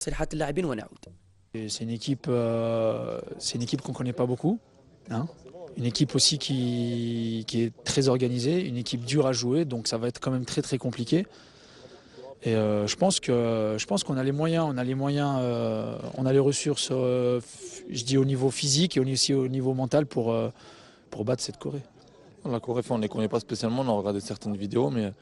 تصريحات اللاعبين ونعود. C'est une équipe qu'on ne connaît pas beaucoup, hein. Une équipe aussi qui est très organisée, une équipe dure à jouer, donc ça va être quand même très très compliqué. Et je pense qu'on a les moyens, on a les ressources, je dis au niveau physique et aussi au niveau mental pour battre cette Corée. La Corée, on ne les connaît pas spécialement, on a regardé certaines vidéos, mais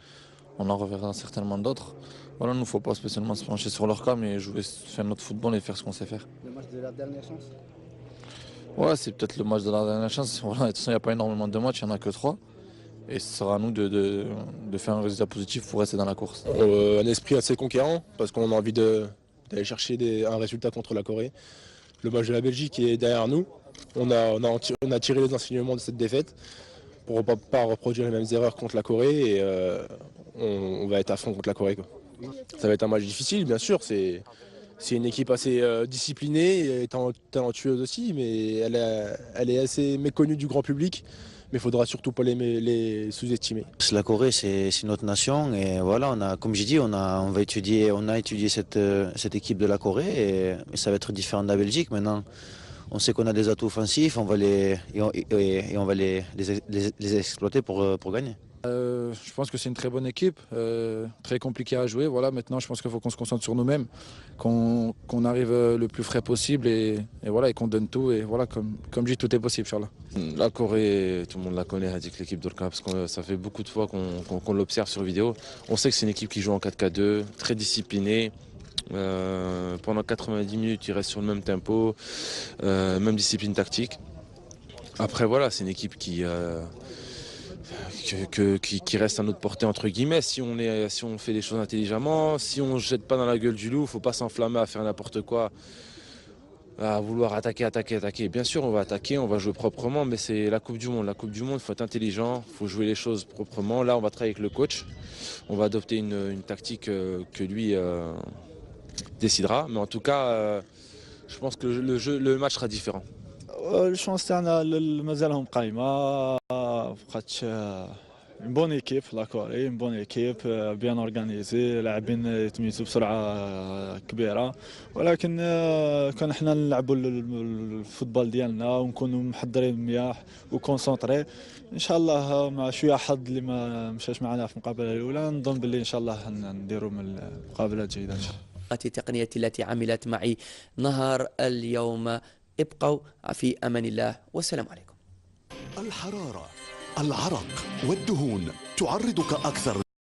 on en reverra certainement d'autres. Voilà, il ne faut pas spécialement se pencher sur leur cas, mais jouer, faire notre football et faire ce qu'on sait faire. Le match de la dernière chance? Ouais, c'est peut-être le match de la dernière chance. Voilà, de toute façon, il n'y a pas énormément de matchs, il n'y en a que 3. Et ce sera à nous de faire un résultat positif pour rester dans la course. Un esprit assez conquérant, parce qu'on a envie d'aller chercher un résultat contre la Corée. Le match de la Belgique est derrière nous. On a tiré les enseignements de cette défaite pour ne pas reproduire les mêmes erreurs contre la Corée. Et on va être à fond contre la Corée, quoi. Ça va être un match difficile, bien sûr. C'est une équipe assez disciplinée et talentueuse aussi, mais elle est assez méconnue du grand public. Mais il ne faudra surtout pas les sous-estimer. La Corée, c'est notre nation et voilà, comme j'ai dit, on a étudié cette équipe de la Corée et ça va être différent de la Belgique. Maintenant, on sait qu'on a des atouts offensifs, on va les exploiter pour gagner. Je pense que c'est une très bonne équipe, très compliquée à jouer. Voilà, maintenant, je pense qu'il faut qu'on se concentre sur nous-mêmes, qu'on arrive le plus frais possible et voilà, et qu'on donne tout. Et voilà, comme je dis, tout est possible, Inch'Allah. La Corée, tout le monde la connaît, Hadik, l'équipe d'Orca, parce que ça fait beaucoup de fois qu'on l'observe sur vidéo. On sait que c'est une équipe qui joue en 4-4-2, très disciplinée. Pendant 90 minutes, ils restent sur le même tempo, même discipline tactique. Après, voilà, c'est une équipe qui reste à notre portée entre guillemets si on fait les choses intelligemment, si on ne jette pas dans la gueule du loup, faut pas s'enflammer à faire n'importe quoi, à vouloir attaquer. Bien sûr on va attaquer, on va jouer proprement, mais c'est la Coupe du Monde. La Coupe du Monde, il faut être intelligent, il faut jouer les choses proprement. Là on va travailler avec le coach, on va adopter une tactique que lui décidera, mais en tout cas je pense que le match sera différent. الشونس تاعنا مازالهم قايمه بقات اون بون ايكيب لا كوري اون بون ايكيب بيان اورغانيزي لاعبين يتميزوا بسرعه كبيره ولكن كان حنا نلعبوا الفوتبول ديالنا ونكونوا محضرين مليح وكونسونطري ان شاء الله مع شويه حظ اللي ما مشاش معنا في المقابله الاولى نظن باللي ان شاء الله نديروا من المقابلات جيده ان شاء الله. التقنية التي عملت معي نهار اليوم. ابقوا في أمان الله والسلام عليكم. الحرارة، العرق والدهون تعرضك أكثر